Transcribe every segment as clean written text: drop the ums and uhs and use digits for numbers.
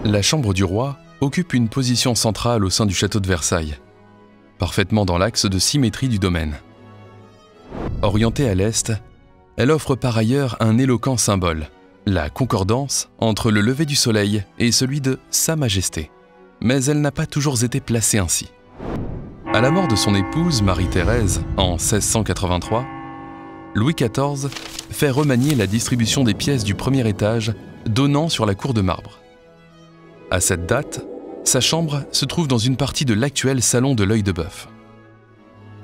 La chambre du roi occupe une position centrale au sein du château de Versailles, parfaitement dans l'axe de symétrie du domaine. Orientée à l'est, elle offre par ailleurs un éloquent symbole, la concordance entre le lever du soleil et celui de Sa Majesté. Mais elle n'a pas toujours été placée ainsi. À la mort de son épouse Marie-Thérèse en 1683, Louis XIV fait remanier la distribution des pièces du premier étage donnant sur la cour de marbre. À cette date, sa chambre se trouve dans une partie de l'actuel salon de l'Œil de Bœuf.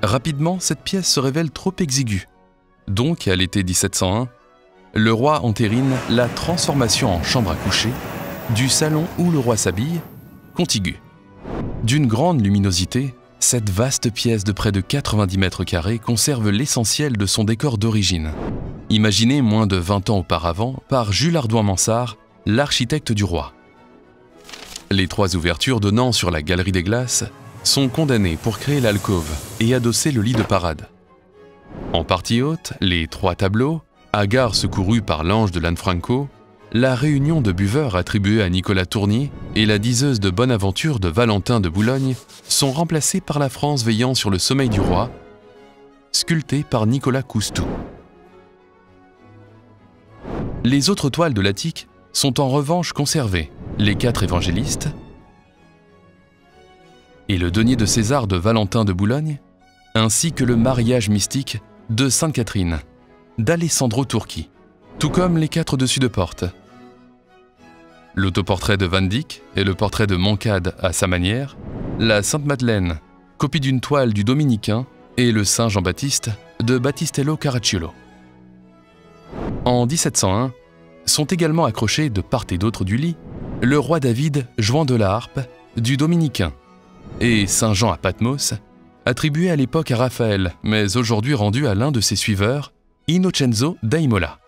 Rapidement, cette pièce se révèle trop exiguë. Donc, à l'été 1701, le roi entérine la transformation en chambre à coucher du salon où le roi s'habille, contigu. D'une grande luminosité, cette vaste pièce de près de 90 mètres carrés conserve l'essentiel de son décor d'origine, imaginé moins de 20 ans auparavant par Jules Hardouin-Mansart, l'architecte du roi. Les 3 ouvertures donnant sur la galerie des glaces sont condamnées pour créer l'alcôve et adosser le lit de parade. En partie haute, les 3 tableaux, hagard secouru par l'ange de Lanfranco, la réunion de buveurs attribuée à Nicolas Tournier et la diseuse de bonne aventure de Valentin de Boulogne sont remplacés par la France veillant sur le sommeil du roi, sculptée par Nicolas Coustou. Les autres toiles de l'attique sont en revanche conservées, les 4 évangélistes et le denier de César de Valentin de Boulogne, ainsi que le mariage mystique de Sainte Catherine, d'Alessandro Turchi, tout comme les 4 dessus de porte. L'autoportrait de Van Dyck et le portrait de Moncade à sa manière, la Sainte Madeleine, copie d'une toile du Dominicain, et le Saint Jean-Baptiste de Battistello Caracciolo. En 1701, sont également accrochés de part et d'autre du lit le roi David jouant de la harpe du Dominicain et Saint Jean à Patmos, attribué à l'époque à Raphaël, mais aujourd'hui rendu à l'un de ses suiveurs, Innocenzo da Imola.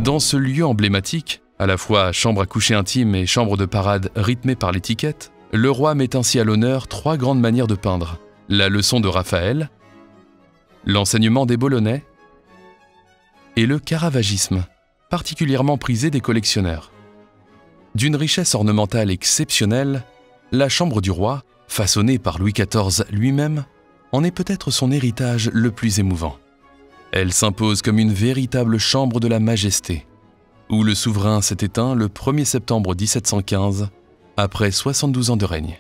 Dans ce lieu emblématique, à la fois chambre à coucher intime et chambre de parade rythmée par l'étiquette, le roi met ainsi à l'honneur 3 grandes manières de peindre: la leçon de Raphaël, l'enseignement des Bolonais et le caravagisme, particulièrement prisé des collectionneurs. D'une richesse ornementale exceptionnelle, la chambre du roi, façonnée par Louis XIV lui-même, en est peut-être son héritage le plus émouvant. Elle s'impose comme une véritable chambre de la majesté, où le souverain s'est éteint le 1er septembre 1715, après 72 ans de règne.